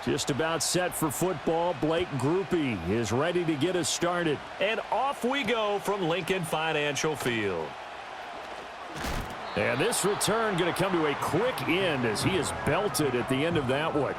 Just about set for football. Blake Groupie is ready to get us started. And off we go from Lincoln Financial Field. And this return going to come to a quick end as he is belted at the end of that one.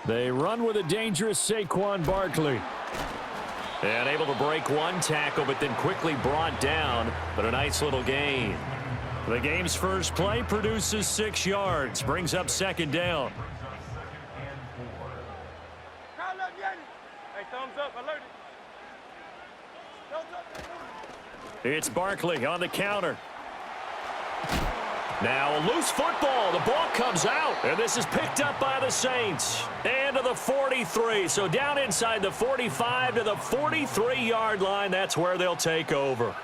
They run with a dangerous Saquon Barkley. And able to break one tackle, but then quickly brought down. But a nice little gain. The game's first play produces 6 yards. Brings up second down. Hey, thumbs up, alert it. It's Barkley on the counter. Now a loose football. The ball comes out. And this is picked up by the Saints. And to the 43. So down inside the 45 to the 43-yard line. That's where they'll take over.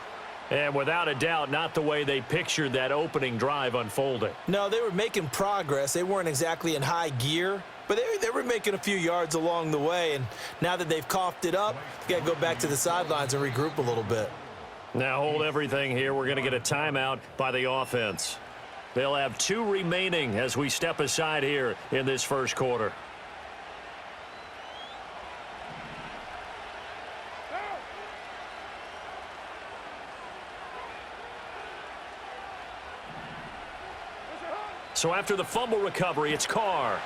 And without a doubt, not the way they pictured that opening drive unfolding. No, they were making progress. They weren't exactly in high gear, but they were making a few yards along the way. And now that they've coughed it up, you got to go back to the sidelines and regroup a little bit. Now hold everything here. We're going to get a timeout by the offense. They'll have 2 remaining as we step aside here in this first quarter. So after the fumble recovery, it's Carr.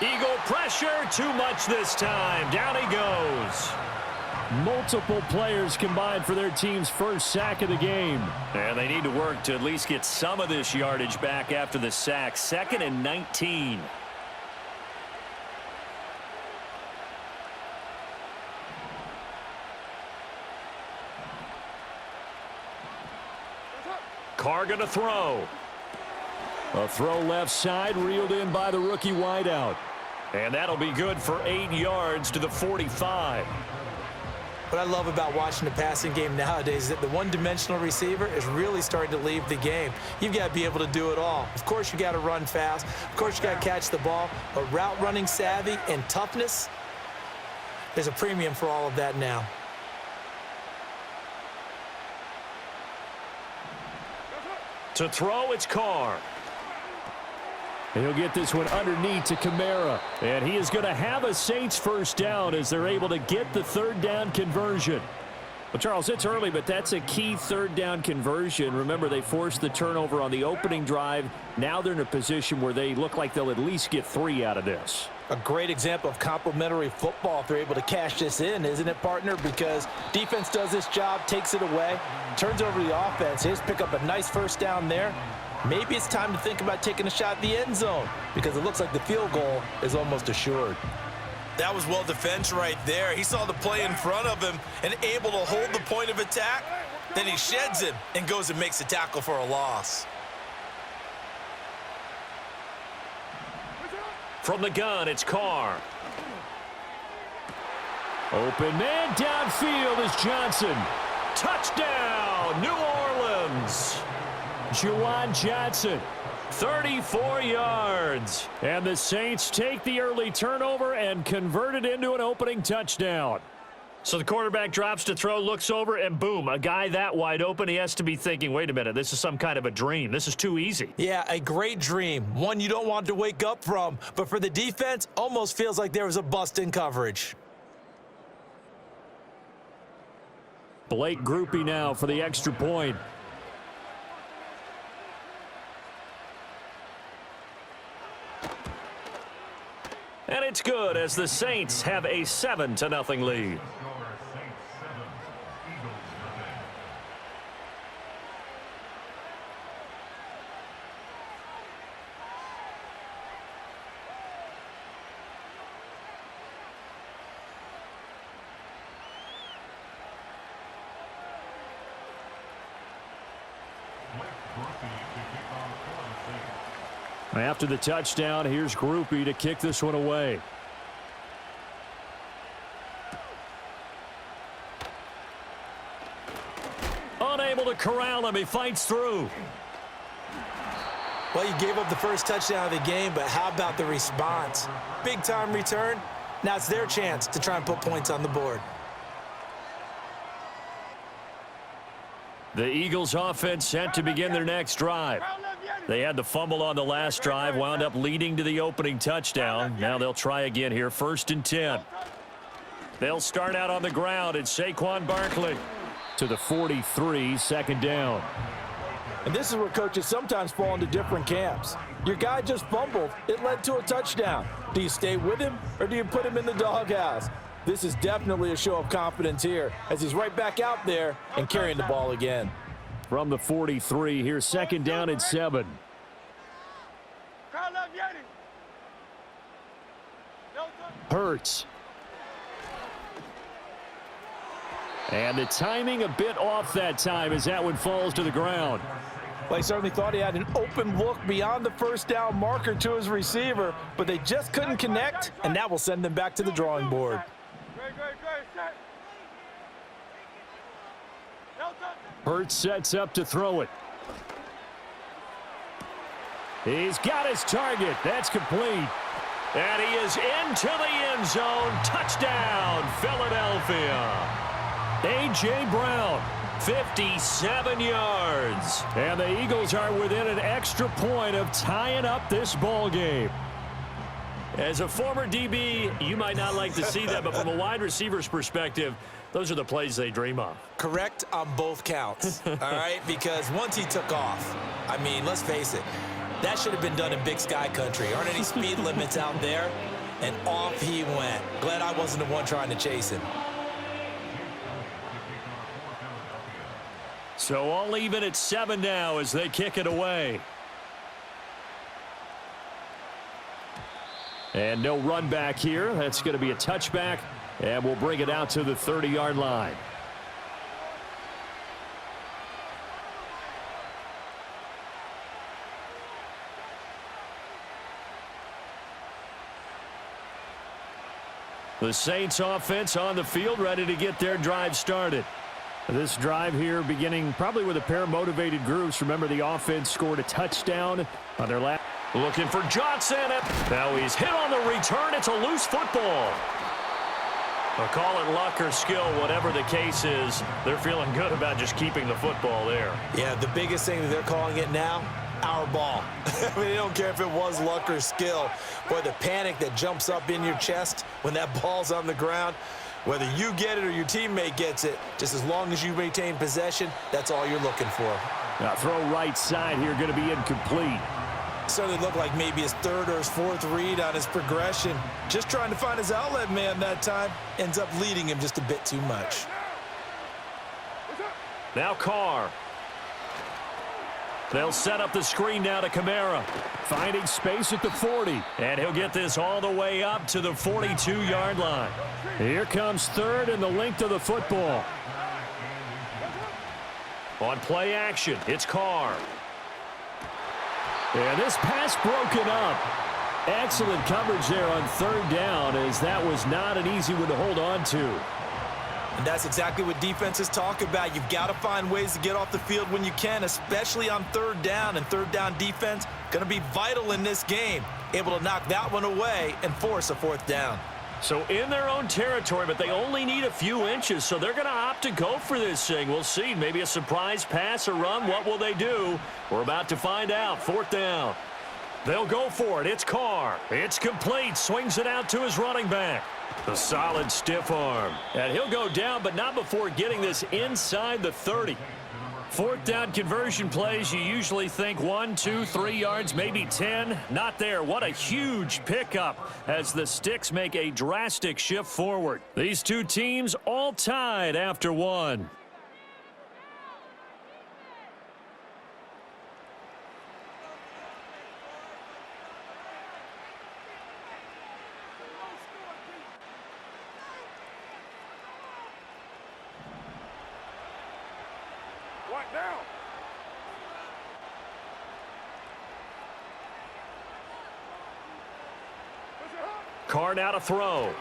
Eagle pressure, too much this time. Down he goes. Multiple players combined for their team's first sack of the game. And they need to work to at least get some of this yardage back after the sack. 2nd and 19. Carr going to throw. A throw left side, reeled in by the rookie wideout. And that'll be good for 8 yards to the 45. What I love about watching the passing game nowadays is that the one-dimensional receiver is really starting to leave the game. You've got to be able to do it all. Of course, you got to run fast. Of course, you got to catch the ball. But route running savvy and toughness, there's a premium for all of that now. To throw, it's Carr. And he'll get this one underneath to Kamara. And he is going to have a Saints first down as they're able to get the third down conversion. Well, Charles, it's early, but that's a key third down conversion. Remember, they forced the turnover on the opening drive. Now they're in a position where they look like they'll at least get 3 out of this. A great example of complementary football if they're able to cash this in, isn't it, partner? Because defense does this job, takes it away, turns over the offense. They just pick up a nice first down there. Maybe it's time to think about taking a shot at the end zone because it looks like the field goal is almost assured. That was well defended right there. He saw the play in front of him and able to hold the point of attack. Then he sheds it and goes and makes a tackle for a loss. From the gun, it's Carr. Open man downfield is Johnson. Touchdown, New Orleans. Juwan Johnson, 34 yards. And the Saints take the early turnover and convert it into an opening touchdown. So the quarterback drops to throw, looks over, and boom, a guy that wide open, he has to be thinking, wait a minute, this is some kind of a dream. This is too easy. Yeah, a great dream. One you don't want to wake up from. But for the defense, almost feels like there was a bust in coverage. Blake Groupie now for the extra point. And it's good as the Saints have a 7-0 lead. After the touchdown, here's Groupie to kick this one away. Unable to corral him. He fights through. Well, you gave up the first touchdown of the game, but how about the response? Big-time return. Now it's their chance to try and put points on the board. The Eagles offense set to begin their next drive. They had the fumble on the last drive, wound up leading to the opening touchdown. Now they'll try again here, 1st and 10. They'll start out on the ground. It's Saquon Barkley to the 43, 2nd down. And this is where coaches sometimes fall into different camps. Your guy just fumbled. It led to a touchdown. Do you stay with him or do you put him in the doghouse? This is definitely a show of confidence here as he's right back out there and carrying the ball again. From the 43, here's 2nd down and 7. Hurts. And the timing a bit off that time as that one falls to the ground. Well, he certainly thought he had an open look beyond the first down marker to his receiver, but they just couldn't connect, and that will send them back to the drawing board. Hurts sets up to throw it. He's got his target. That's complete. And he is into the end zone. Touchdown, Philadelphia. A.J. Brown, 57 yards. And the Eagles are within an extra point of tying up this ball game. As a former DB, you might not like to see that, but from a wide receiver's perspective, those are the plays they dream of. Correct on both counts, all right? Because once he took off, I mean, let's face it, that should have been done in Big Sky country. Aren't any speed limits out there? And off he went. Glad I wasn't the one trying to chase him. So all even at 7 now as they kick it away. And no run back here. That's going to be a touchback. And we'll bring it out to the 30-yard line. The Saints offense on the field, ready to get their drive started. This drive here beginning probably with a pair of motivated groups. Remember, the offense scored a touchdown on their last. Looking for Johnson. Now he's hit on the return. It's a loose football. I'll call it luck or skill, whatever the case is. They're feeling good about just keeping the football there. Yeah, the biggest thing that they're calling it now, our ball. I mean, they don't care if it was luck or skill. Boy, the panic that jumps up in your chest when that ball's on the ground, whether you get it or your teammate gets it, just as long as you maintain possession, that's all you're looking for. Now throw right side here, going to be incomplete. Certainly looked like maybe his 3rd or his 4th read on his progression. Just trying to find his outlet man that time. Ends up leading him just a bit too much. Now Carr. They'll set up the screen now to Kamara. Finding space at the 40. And he'll get this all the way up to the 42-yard line. Here comes 3rd and the length of the football. On play action, it's Carr. And this pass broken up. Excellent coverage there on 3rd down, as that was not an easy one to hold on to. And that's exactly what defenses talk about. You've got to find ways to get off the field when you can, especially on 3rd down. And 3rd down defense going to be vital in this game. Able to knock that one away and force a 4th down. So in their own territory, but they only need a few inches, so they're going to opt to go for this thing. We'll see. Maybe a surprise pass or run. What will they do? We're about to find out. 4th down. They'll go for it. It's Carr. It's complete. Swings it out to his running back. A solid stiff arm. And he'll go down, but not before getting this inside the 30. 4th down conversion plays, you usually think 1, 2, 3 yards, maybe 10. Not there. What a huge pickup as the Sticks make a drastic shift forward. These two teams all tied after 1. Carr now to throw.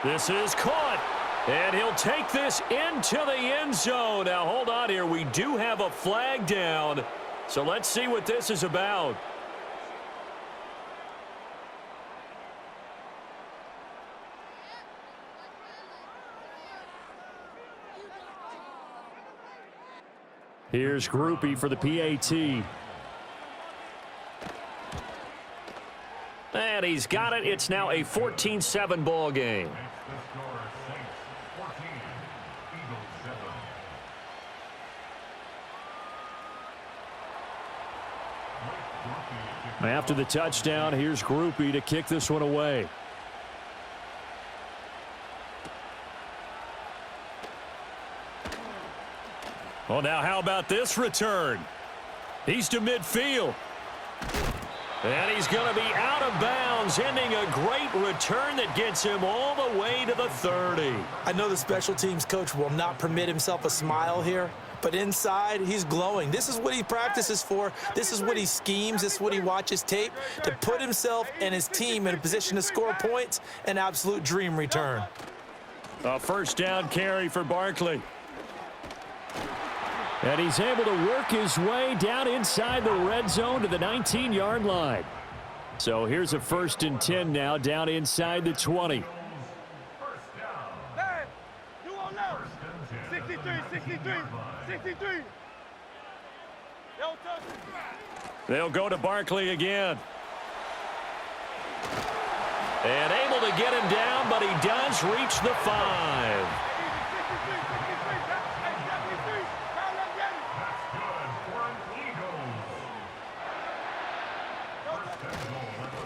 This is caught. And he'll take this into the end zone. Now, hold on here. We do have a flag down. So let's see what this is about. Here's Groupie for the PAT. And he's got it. It's now a 14-7 ball game. After the touchdown, here's Groupie to kick this one away. Well, now how about this return? He's to midfield. And he's going to be out of bounds, ending a great return that gets him all the way to the 30. I know the special teams coach will not permit himself a smile here, but inside, he's glowing. This is what he practices for. This is what he schemes. This is what he watches tape to put himself and his team in a position to score points. An absolute dream return. A first down carry for Barkley. And he's able to work his way down inside the red zone to the 19-yard line. So here's a 1st and 10 now down inside the 20. Hey, you all know. 63, 63, 63. They'll go to Barkley again. And able to get him down, but he does reach the 5.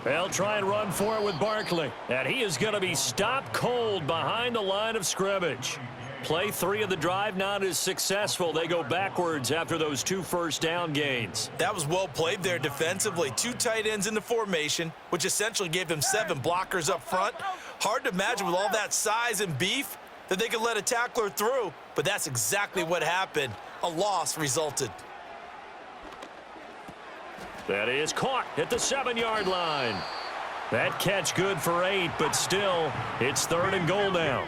They'll try and run for it with Barkley. And he is going to be stopped cold behind the line of scrimmage. Play 3 of the drive not as successful. They go backwards after those 2 first down gains. That was well played there defensively. 2 tight ends in the formation, which essentially gave them 7 blockers up front. Hard to imagine with all that size and beef that they could let a tackler through, but that's exactly what happened. A loss resulted. That is caught at the 7-yard line. That catch good for 8, but still, it's 3rd and goal now.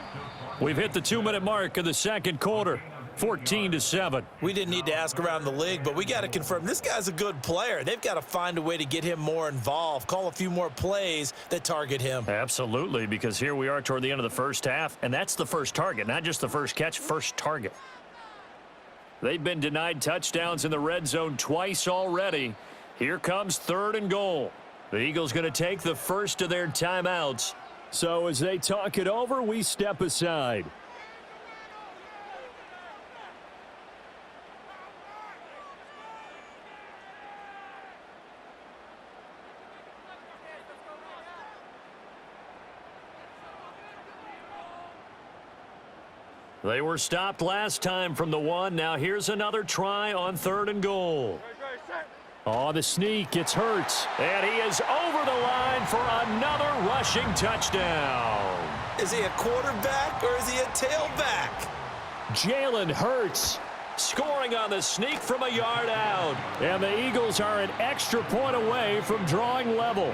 We've hit the 2-minute mark of the second quarter, 14-7. We didn't need to ask around the league, but we got to confirm this guy's a good player. They've got to find a way to get him more involved, call a few more plays that target him. Absolutely, because here we are toward the end of the first half, and that's the first target, not just the first catch, first target. They've been denied touchdowns in the red zone twice already. Here comes 3rd and goal. The Eagles going to take the first of their timeouts. So as they talk it over, we step aside. They were stopped last time from the 1. Now here's another try on 3rd and goal. Oh, the sneak gets Hurts. And he is over the line for another rushing touchdown. Is he a quarterback or is he a tailback? Jalen Hurts scoring on the sneak from a yard out. And the Eagles are an extra point away from drawing level.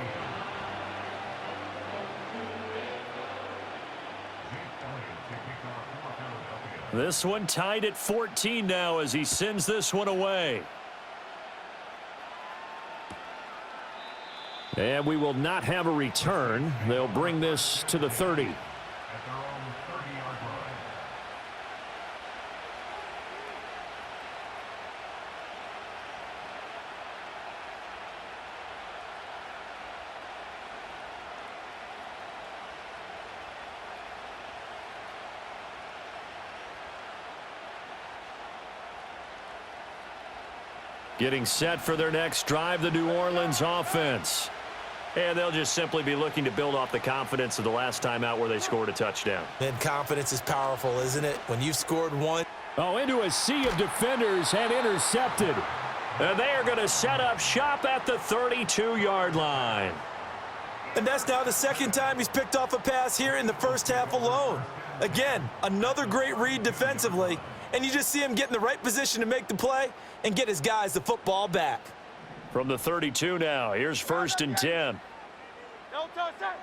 This one tied at 14 now as he sends this one away. And we will not have a return. They'll bring this to the 30. Getting set for their next drive, the New Orleans offense. And they'll just simply be looking to build off the confidence of the last time out where they scored a touchdown. And confidence is powerful, isn't it? When you've scored one. Oh, into a sea of defenders and intercepted. And they are going to set up shop at the 32-yard line. And that's now the 2nd time he's picked off a pass here in the first half alone. Again, another great read defensively. And you just see him get in the right position to make the play and get his guys the football back. From the 32 now, here's 1st and 10. touch that.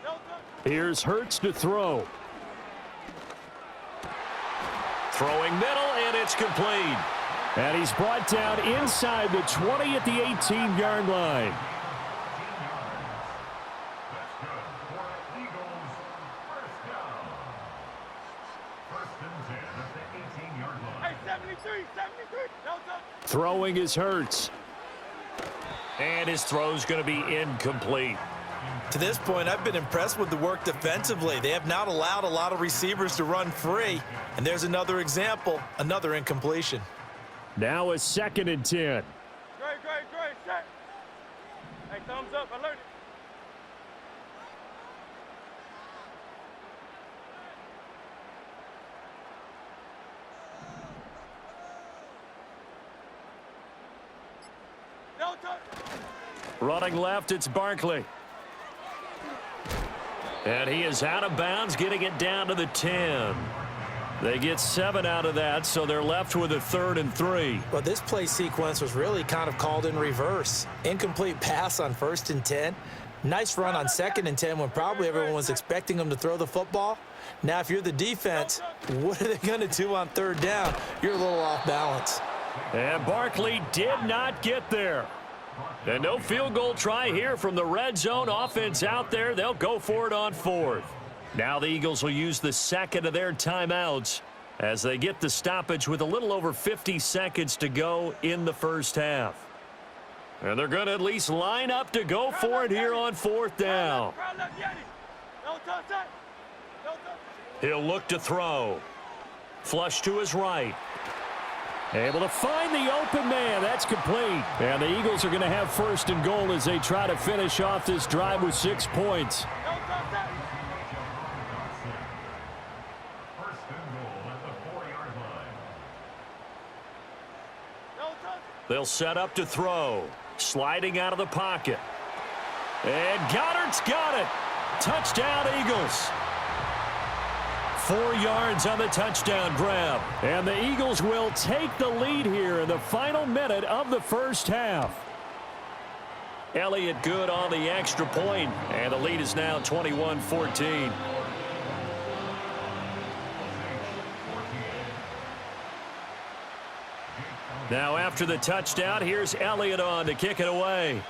No touch. Here's Hurts to throw. Throwing middle, and it's complete. And he's brought down inside the 20 at the 18-yard line. Hey, 73. No touch. Throwing is Hurts. And his throw's going to be incomplete. To this point, I've been impressed with the work defensively. They have not allowed a lot of receivers to run free. And there's another example, another incompletion. Now a 2nd and 10. Great. Set. Hey, thumbs up. Alert it. No touch. Running left, it's Barkley. And he is out of bounds, getting it down to the 10. They get 7 out of that, so they're left with a 3rd and 3. Well, this play sequence was really kind of called in reverse. Incomplete pass on 1st and 10. Nice run on 2nd and 10 when probably everyone was expecting them to throw the football. Now, if you're the defense, what are they going to do on 3rd down? You're a little off balance. And Barkley did not get there. And no field goal try here from the red zone offense out there. They'll go for it on 4th. Now the Eagles will use the 2nd of their timeouts as they get the stoppage with a little over 50 seconds to go in the first half. And they're going to at least line up to go for it here on 4th down. No touch that. No touch. He'll look to throw. Flush to his right. Able to find the open man. That's complete. And the Eagles are going to have 1st and goal as they try to finish off this drive with 6 points. No touch that. No touch. They'll set up to throw. Sliding out of the pocket. And Goddard's got it. Touchdown, Eagles. 4 yards on the touchdown grab. And the Eagles will take the lead here in the final minute of the first half. Elliott good on the extra point, and the lead is now 21-14. Now after the touchdown, here's Elliott on to kick it away.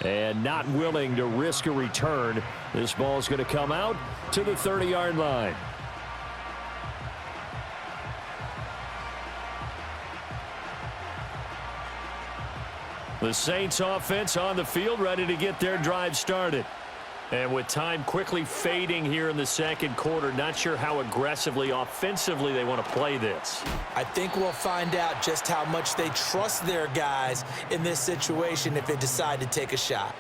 And not willing to risk a return. This ball's going to come out to the 30-yard line. The Saints offense on the field, ready to get their drive started. And with time quickly fading here in the second quarter, not sure how aggressively, offensively they want to play this. I think we'll find out just how much they trust their guys in this situation if they decide to take a shot.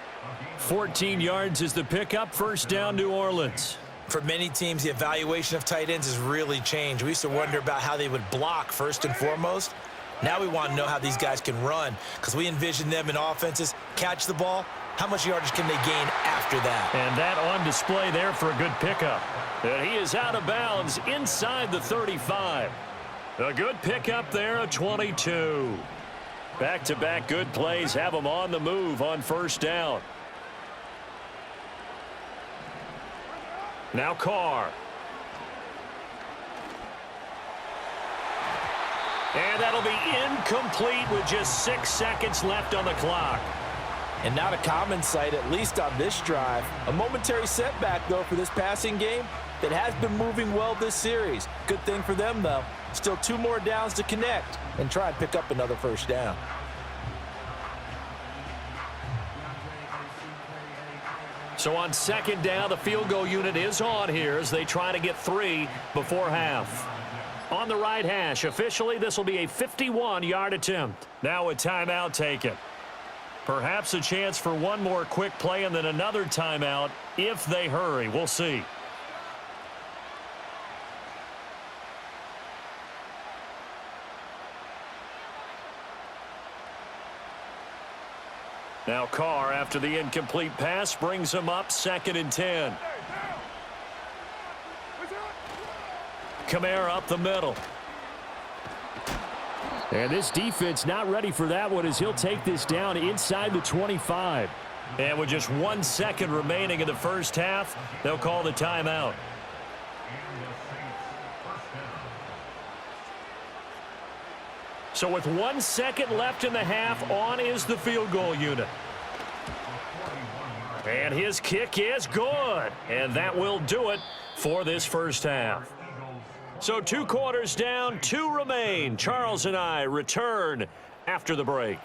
14 yards is the pickup. 1st down, New Orleans. For many teams, the evaluation of tight ends has really changed. We used to wonder about how they would block first and foremost. Now we want to know how these guys can run because we envision them in offenses, catch the ball. How much yardage can they gain after that? And that on display there for a good pickup. And he is out of bounds inside the 35. A good pickup there, a 22. Back-to-back good plays have them on the move on 1st down. Now Carr. And that'll be incomplete with just 6 seconds left on the clock. And not a common sight, at least on this drive. A momentary setback, though, for this passing game that has been moving well this series. Good thing for them, though. Still 2 more downs to connect and try and pick up another 1st down. So on 2nd down, the field goal unit is on here as they try to get 3 before half. On the right hash, officially this will be a 51-yard attempt. Now a timeout taken. Perhaps a chance for one more quick play and then another timeout if they hurry. We'll see. Now Carr, after the incomplete pass, brings him up 2nd and 10. Kamara up the middle. And this defense not ready for that one as he'll take this down inside the 25. And with just 1 second remaining in the first half, they'll call the timeout. So with 1 second left in the half, on is the field goal unit. And his kick is good. And that will do it for this first half. So 2 quarters down, 2 remain. Charles and I return after the break.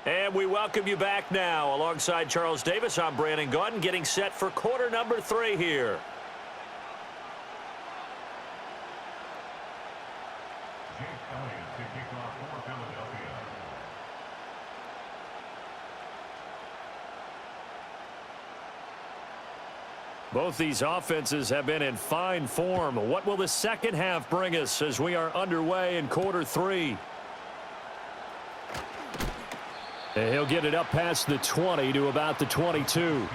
And we welcome you back now. Alongside Charles Davis, I'm Brandon Gaudin, getting set for quarter number 3 here. Both these offenses have been in fine form. What will the second half bring us as we are underway in quarter 3? And he'll get it up past the 20 to about the 22.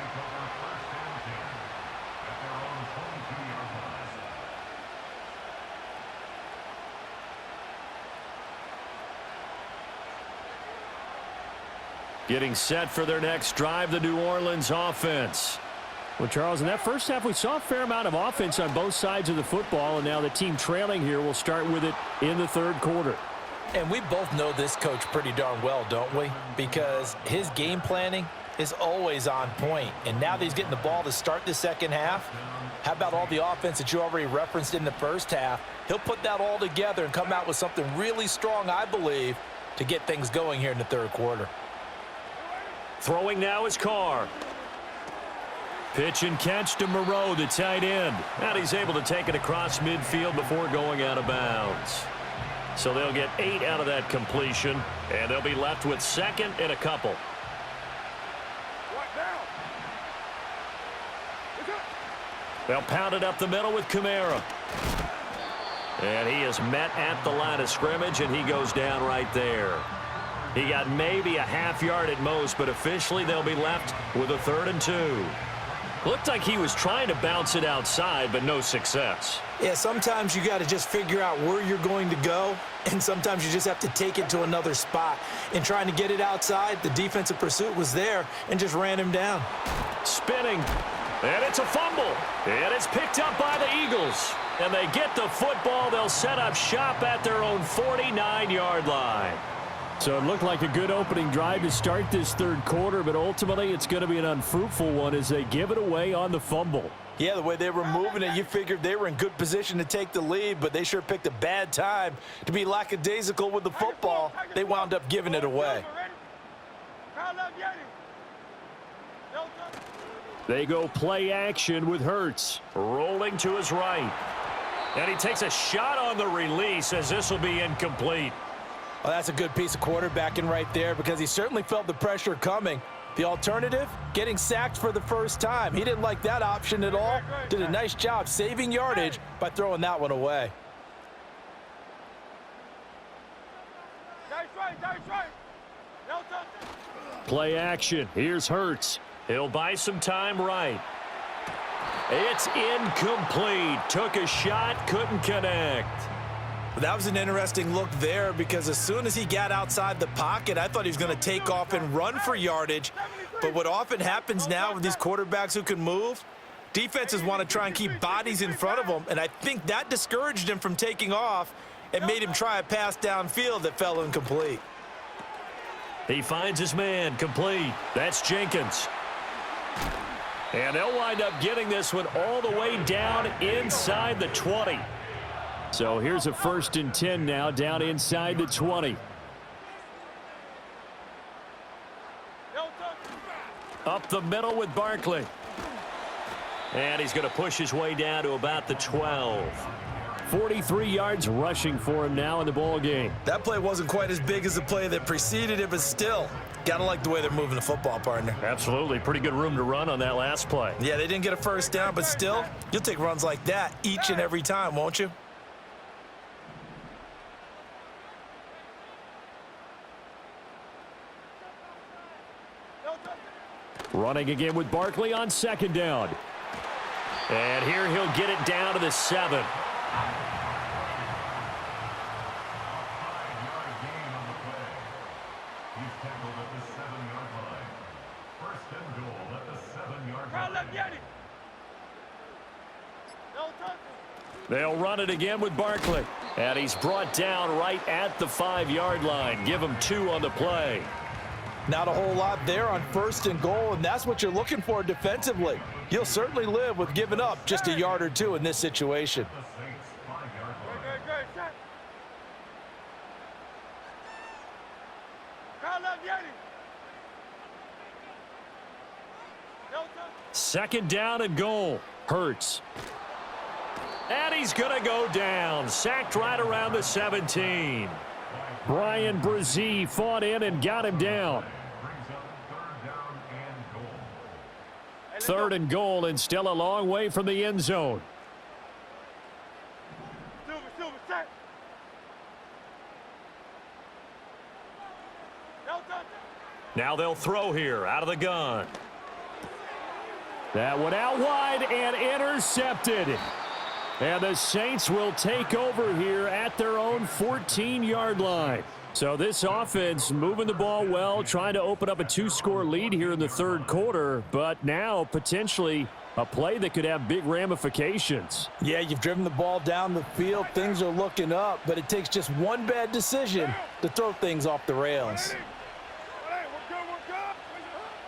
Getting set for their next drive, the New Orleans offense. Well, Charles, in that first half, we saw a fair amount of offense on both sides of the football, and now the team trailing here will start with it in the third quarter. And we both know this coach pretty darn well, don't we? Because his game planning is always on point. And now that he's getting the ball to start the second half, how about all the offense that you already referenced in the first half? He'll put that all together and come out with something really strong, I believe, to get things going here in the third quarter. Throwing now is Carr. Pitch and catch to Moreau, the tight end. And he's able to take it across midfield before going out of bounds. So they'll get 8 out of that completion, and they'll be left with second and a couple. They'll pound it up the middle with Kamara. And he is met at the line of scrimmage, and he goes down right there. He got maybe a half yard at most, but officially they'll be left with a 3rd and 2. Looked like he was trying to bounce it outside, but no success. Yeah, sometimes you got to just figure out where you're going to go, and sometimes you just have to take it to another spot. In trying to get it outside, the defensive pursuit was there and just ran him down. Spinning, and it's a fumble, and it's picked up by the Eagles. And they get the football. They'll set up shop at their own 49-yard line. So it looked like a good opening drive to start this third quarter, but ultimately it's going to be an unfruitful one as they give it away on the fumble. Yeah, the way they were moving it, you figured they were in good position to take the lead, but they sure picked a bad time to be lackadaisical with the football. They wound up giving it away. They go play action with Hurts. Rolling to his right. And he takes a shot on the release as this will be incomplete. Well, that's a good piece of quarterbacking right there because he certainly felt the pressure coming. The alternative, getting sacked for the first time. He didn't like that option at all. Did a nice job saving yardage by throwing that one away. Play action. Here's Hurts. He'll buy some time right. It's incomplete. Took a shot, couldn't connect. That was an interesting look there because as soon as he got outside the pocket, I thought he was going to take off and run for yardage. But what often happens now with these quarterbacks who can move, defenses want to try and keep bodies in front of them, and I think that discouraged him from taking off and made him try a pass downfield that fell incomplete. He finds his man, complete. That's Jenkins. And they'll wind up getting this one all the way down inside the 20. So here's a 1st and 10 now down inside the 20. Up the middle with Barkley. And he's going to push his way down to about the 12. 43 yards rushing for him now in the ball game. That play wasn't quite as big as the play that preceded it, but still, gotta like the way they're moving the football, partner. Absolutely. Pretty good room to run on that last play. Yeah, they didn't get a first down, but still, you'll take runs like that each and every time, won't you? Running again with Barkley on 2nd down. And here he'll get it down to the 7. They'll run it again with Barkley. And he's brought down right at the 5-yard line. Give him 2 on the play. Not a whole lot there on 1st and goal, and that's what you're looking for defensively. You'll certainly live with giving up just a yard or 2 in this situation. Second down and goal. Hurts. And he's going to go down. Sacked right around the 17. Brian Brzee fought in and got him down. 3rd and goal, and still a long way from the end zone. Now they'll throw here out of the gun. That one out wide and intercepted. And the Saints will take over here at their own 14-yard line. So this offense moving the ball well, trying to open up a 2-score lead here in the 3rd quarter, but now potentially a play that could have big ramifications. Yeah, you've driven the ball down the field. Things are looking up, but it takes just one bad decision to throw things off the rails.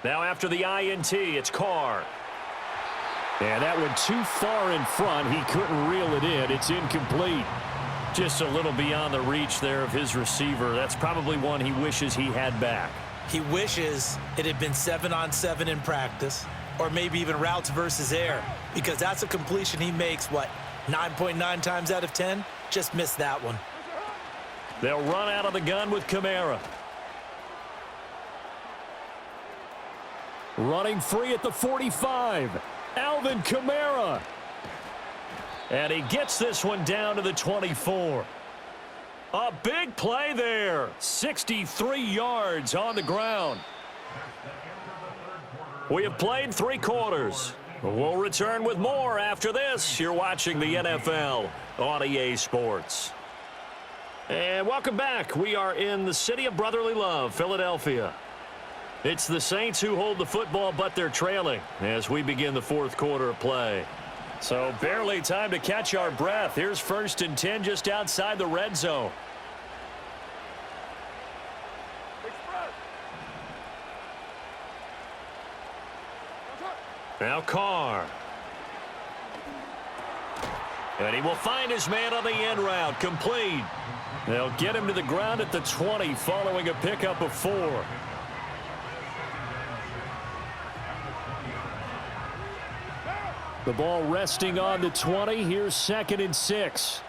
Now after the INT, it's Carr. And that went too far in front. He couldn't reel it in. It's incomplete. Just a little beyond the reach there of his receiver. That's probably one he wishes he had back. He wishes it had been 7-on-7 in practice, or maybe even routes versus air, because that's a completion he makes, 9.9 times out of 10? Just missed that one. They'll run out of the gun with Kamara. Running free at the 45. Alvin Kamara. And he gets this one down to the 24. A big play there. 63 yards on the ground. We have played 3 quarters. We'll return with more after this. You're watching the NFL on EA Sports. And welcome back. We are in the city of brotherly love, Philadelphia. It's the Saints who hold the football, but they're trailing as we begin the 4th quarter of play. So barely time to catch our breath. Here's 1st and 10 just outside the red zone. Now Carr. And he will find his man on the end route. Complete. They'll get him to the ground at the 20 following a pickup of 4. The ball resting on the 20. Here's 2nd and 6.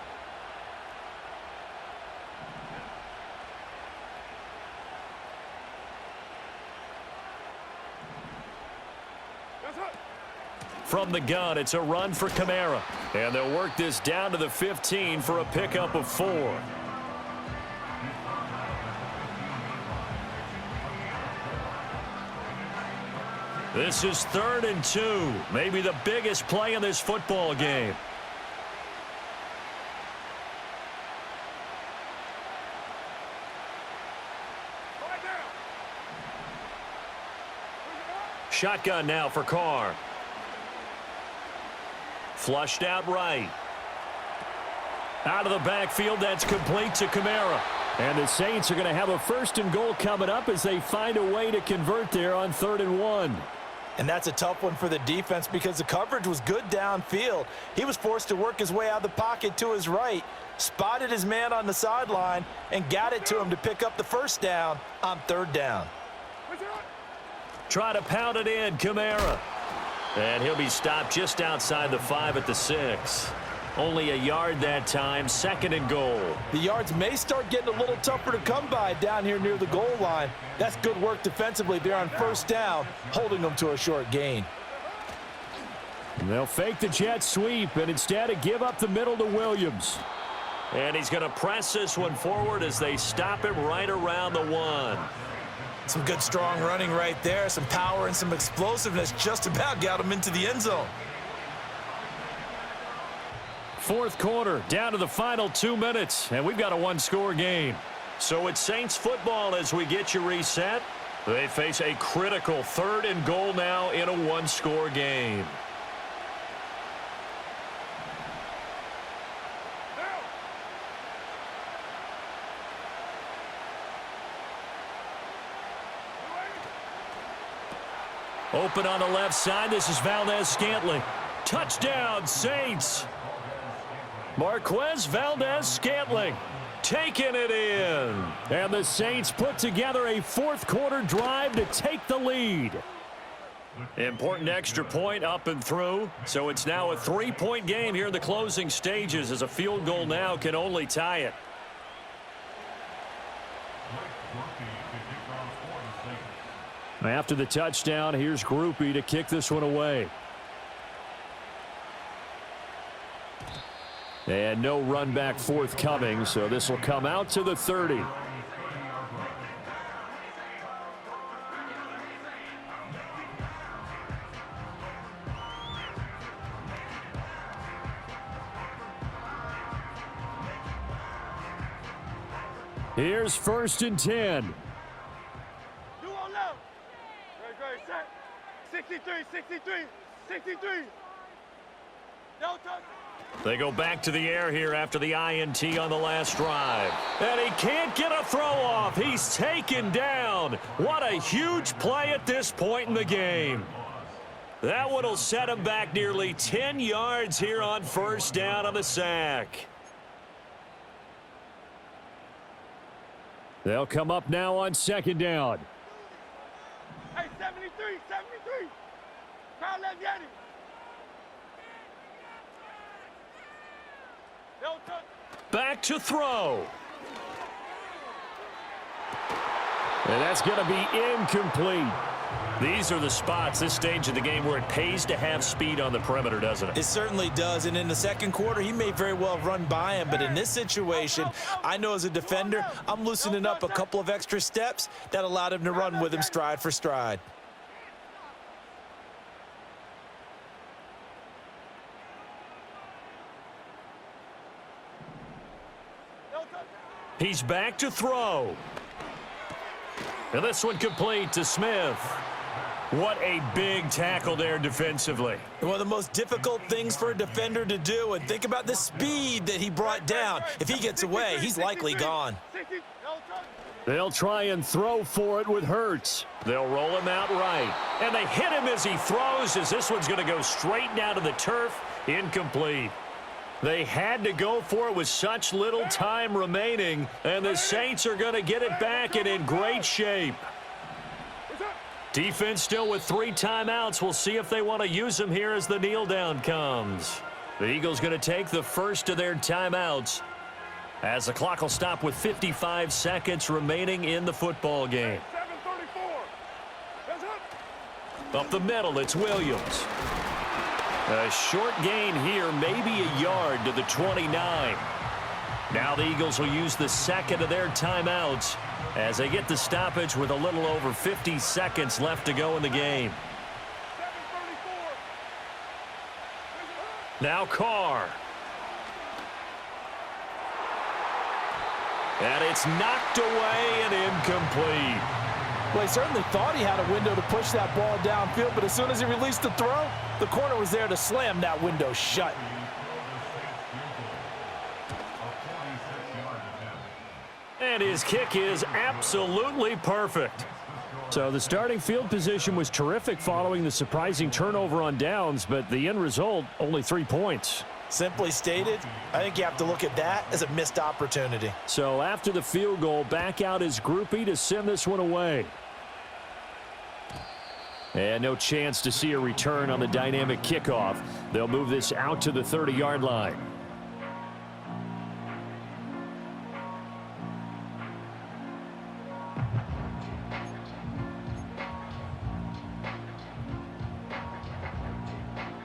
From the gun, it's a run for Kamara. And they'll work this down to the 15 for a pickup of 4. This is 3rd and 2. Maybe the biggest play in this football game. Shotgun now for Carr. Flushed out right. Out of the backfield, that's complete to Kamara. And the Saints are going to have a 1st and goal coming up as they find a way to convert there on 3rd and 1. And that's a tough one for the defense because the coverage was good downfield. He was forced to work his way out of the pocket to his right, spotted his man on the sideline, and got it to him to pick up the 1st down on 3rd down. Try to pound it in, Kamara. And he'll be stopped just outside the 5 at the 6. Only a yard that time, 2nd and goal. The yards may start getting a little tougher to come by down here near the goal line. That's good work defensively there on 1st down, holding them to a short gain. And they'll fake the jet sweep and instead give up the middle to Williams. And he's going to press this one forward as they stop him right around the 1. Some good strong running right there, some power and some explosiveness just about got him into the end zone. 4th quarter, down to the final 2 minutes, and we've got a 1-score game. So it's Saints football as we get you reset. They face a critical 3rd and goal now in a one-score game. Open on the left side. This is Valdez-Scantling. Touchdown, Saints. Marquez Valdez-Scantling taking it in. And the Saints put together a fourth-quarter drive to take the lead. Important extra point up and through. So it's now a 3-point game here in the closing stages, as a field goal now can only tie it. After the touchdown, here's Groupie to kick this one away. And no run back forthcoming, so this will come out to the 30. Here's 1st and 10. 63, 63, 63. No touch. They go back to the air here after the INT on the last drive. And he can't get a throw off. He's taken down. What a huge play at this point in the game. That one will set him back nearly 10 yards here on 1st down on the sack. They'll come up now on 2nd down. Hey, 73, 73. Crowd left Yanni. No touch. Back to throw. And that's going to be incomplete. These are the spots, this stage of the game, where it pays to have speed on the perimeter, doesn't it? It certainly does, and in the second quarter, he may very well have run by him, but in this situation, I know as a defender, I'm loosening up a couple of extra steps that allowed him to run with him stride for stride. He's back to throw. And this one complete to Smith. What a big tackle there defensively. One of the most difficult things for a defender to do, and think about the speed that he brought down. If he gets away, he's likely gone. They'll try and throw for it with Hurts. They'll roll him out right. And they hit him as he throws, as this one's going to go straight down to the turf. Incomplete. They had to go for it with such little time remaining, and the Saints are going to get it back and in great shape. Defense still with 3 timeouts. We'll see if they want to use them here as the kneel down comes. The Eagles going to take the first of their timeouts as the clock will stop with 55 seconds remaining in the football game. 7:34. Up the middle, it's Williams. A short gain here, maybe a yard to the 29. Now the Eagles will use the second of their timeouts as they get the stoppage with a little over 50 seconds left to go in the game. 7:34. Now Carr. And it's knocked away and incomplete. Well, he certainly thought he had a window to push that ball downfield, but as soon as he released the throw, the corner was there to slam that window shut. And his kick is absolutely perfect. So the starting field position was terrific following the surprising turnover on downs, but the end result, only 3 points. Simply stated, I think you have to look at that as a missed opportunity. So after the field goal, back out is Groupie to send this one away. And no chance to see a return on the dynamic kickoff. They'll move this out to the 30-yard line.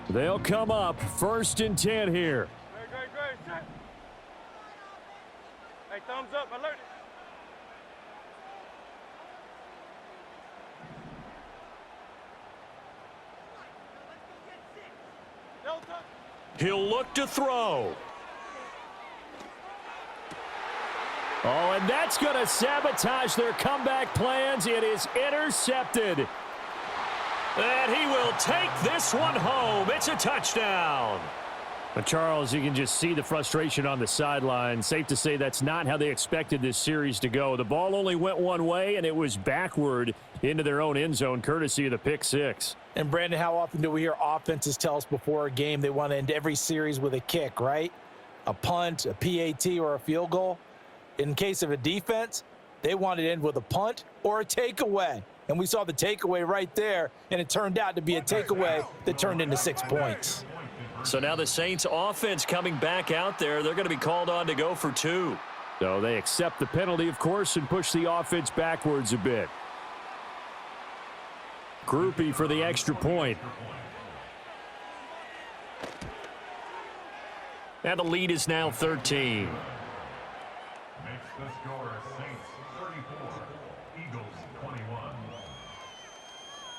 They'll come up 1st and 10 here. Great. Set. Hey, thumbs up. Alert it. No touch. He'll look to throw. Oh, and that's going to sabotage their comeback plans. It is intercepted. And he will take this one home. It's a touchdown. But Charles, you can just see the frustration on the sideline. Safe to say that's not how they expected this series to go. The ball only went one way, and it was backward into their own end zone, courtesy of the pick six. And, Brandon, how often do we hear offenses tell us before a game they want to end every series with a kick, right? A punt, a PAT, or a field goal. In case of a defense, they want to end with a punt or a takeaway. And we saw the takeaway right there, and it turned out to be a takeaway that turned into 6 points. So now the Saints offense coming back out there. They're going to be called on to go for 2. So they accept the penalty, of course, and push the offense backwards a bit. Groupie for the extra point. And the lead is now 13. Makes the score Saints 34, Eagles 21.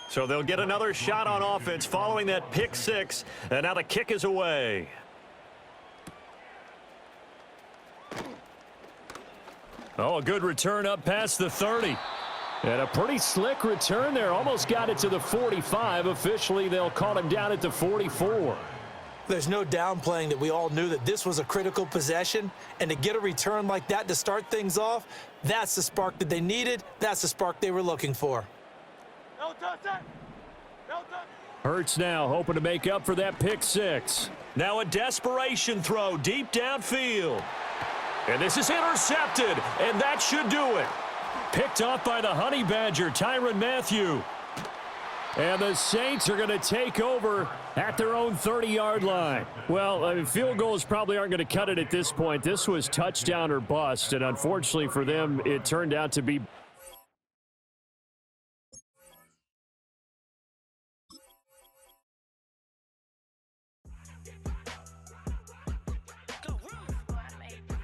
So they'll get another shot on offense following that pick six. And now the kick is away. Oh, a good return up past the 30. And a pretty slick return there. Almost got it to the 45. Officially, they'll call him down at the 44. There's no downplaying that we all knew that this was a critical possession, and to get a return like that to start things off, that's the spark that they needed. That's the spark they were looking for. Hurts now hoping to make up for that pick six. Now a desperation throw deep downfield. And this is intercepted, and that should do it. Picked off by the Honey Badger, Tyrann Mathieu. And the Saints are going to take over at their own 30-yard line. Well, I mean, field goals probably aren't going to cut it at this point. This was touchdown or bust, and unfortunately for them, it turned out to be